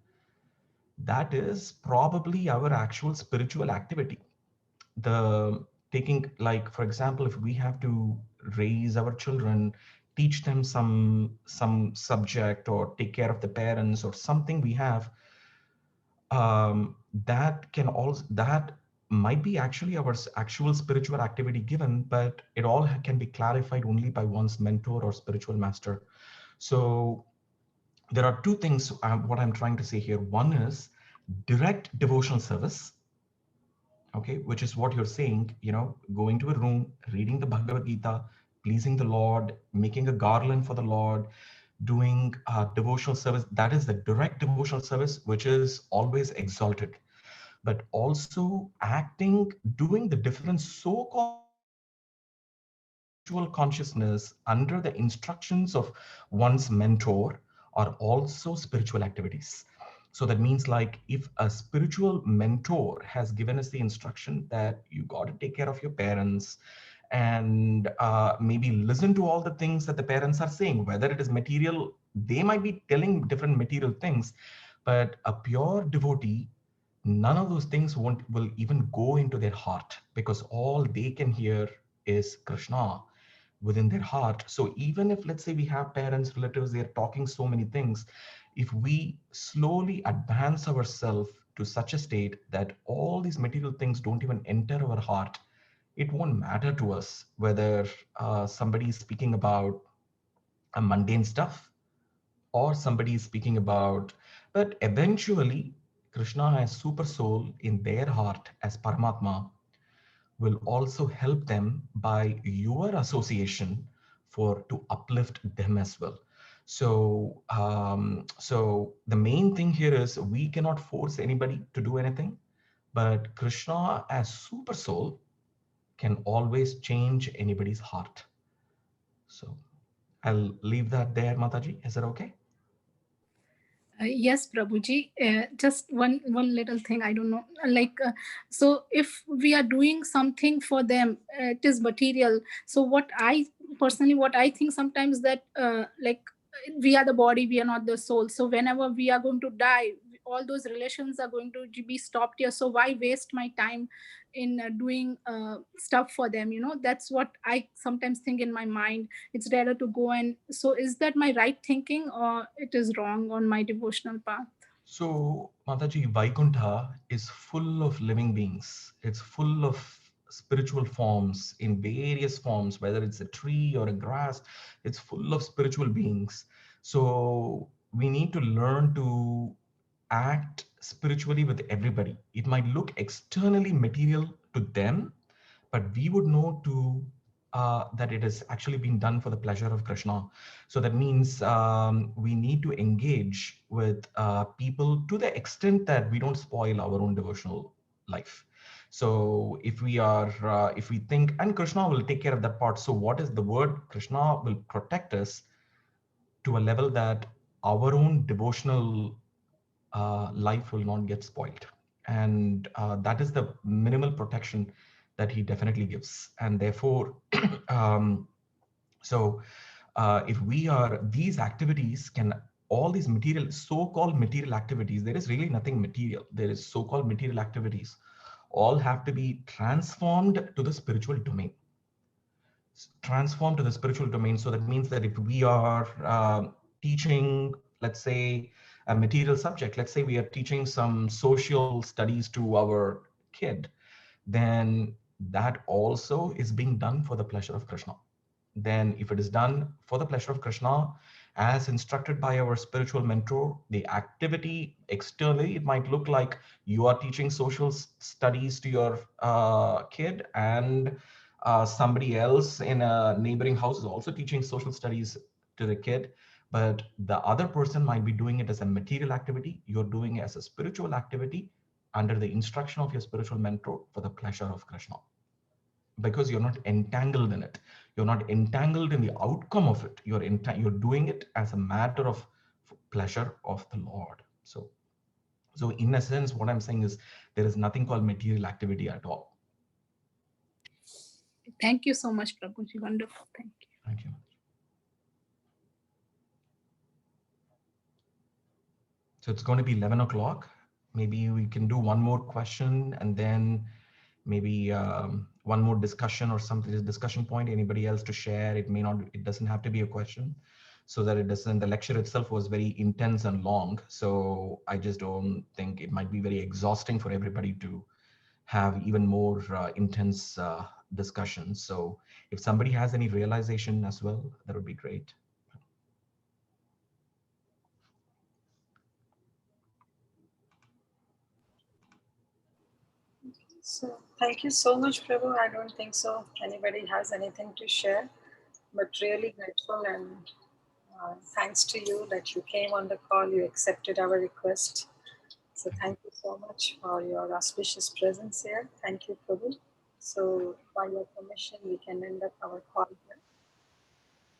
that is probably our actual spiritual activity. The taking, like for example, if we have to raise our children, teach them some subject or take care of the parents or something we have, that can also, that might be actually our actual spiritual activity given, but it all can be clarified only by one's mentor or spiritual master. So there are two things, what I'm trying to say here. One is direct devotional service, okay, which is what you're saying, going to a room, reading the Bhagavad Gita, pleasing the Lord, making a garland for the Lord, doing devotional service. That is the direct devotional service, which is always exalted. But also acting, doing the different so-called spiritual consciousness under the instructions of one's mentor are also spiritual activities. So that means, like, if a spiritual mentor has given us the instruction that you got to take care of your parents and maybe listen to all the things that the parents are saying, whether it is material, they might be telling different material things, but a pure devotee, none of those things will even go into their heart, because all they can hear is Krishna within their heart. So even if, let's say, we have parents, relatives, they're talking so many things, if we slowly advance ourselves to such a state that all these material things don't even enter our heart, it won't matter to us whether somebody is speaking about a mundane stuff or somebody is speaking about, but eventually Krishna as super soul in their heart as Paramatma will also help them by your association for to uplift them as well. So the main thing here is we cannot force anybody to do anything, but Krishna as super soul can always change anybody's heart. So I'll leave that there, Mataji. Is that okay? Yes, Prabhuji. Just one little thing. I don't know. So if we are doing something for them, it is material. So what I think sometimes that we are the body, we are not the soul. So whenever we are going to die, all those relations are going to be stopped here. So why waste my time in doing stuff for them? That's what I sometimes think in my mind. It's better to go. And so is that my right thinking, or it is wrong on my devotional path? So, Mataji, Vaikuntha is full of living beings. It's full of spiritual forms in various forms, whether it's a tree or a grass, it's full of spiritual beings. So, we need to learn to act spiritually with everybody. It might look externally material to them, but we would know to that it has actually been done for the pleasure of Krishna. So that means we need to engage with people to the extent that we don't spoil our own devotional life. So if we think, and Krishna will take care of that part. So what is the word? Krishna will protect us to a level that our own devotional life will not get spoiled. And that is the minimal protection that he definitely gives. And therefore, um, so if we are, these activities can, all these material, so-called material activities, there is really nothing material. There is so-called material activities, all have to be transformed to the spiritual domain. Transformed to the spiritual domain. So that means that if we are teaching, let's say, a material subject, let's say we are teaching some social studies to our kid, then that also is being done for the pleasure of Krishna. Then if it is done for the pleasure of Krishna, as instructed by our spiritual mentor, the activity externally, it might look like you are teaching social studies to your kid, and somebody else in a neighboring house is also teaching social studies to the kid. But the other person might be doing it as a material activity. You're doing it as a spiritual activity under the instruction of your spiritual mentor for the pleasure of Krishna, because you're not entangled in it. You're not entangled in the outcome of it. You're doing it as a matter of pleasure of the Lord. So in a sense, what I'm saying is there is nothing called material activity at all. Thank you so much, Prabhuji. Wonderful. Thank you. Thank you. So it's going to be 11 o'clock. Maybe we can do one more question and then maybe one more discussion or something, discussion point. Anybody else to share? It doesn't have to be a question, so that it doesn't, the lecture itself was very intense and long. So I just don't think it might be very exhausting for everybody to have even more intense discussions. So if somebody has any realization as well, that would be great. So thank you so much, Prabhu. I don't think so anybody has anything to share, but really grateful, and thanks to you that you came on the call, you accepted our request. So thank you so much for your auspicious presence here. Thank you, Prabhu. So by your permission, we can end up our call here.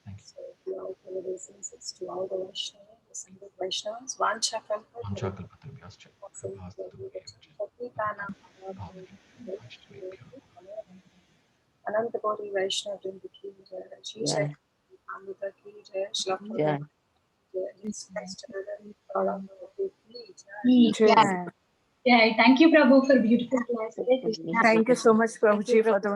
Thank you. So to all the obeisances, to all the Vaishnavas, the single Vaishnavas, Vancha kalpa, Anand Gauri Vaishnav Vrinda ki jai, Shri Chaitanya Amrita ki jai, Shri Prabhupada ki jai, His Christ Gauranga ki jai. Jai. Yeah, thank you, Prabhu, for beautiful class. Thank you so much, Prabhuji, for the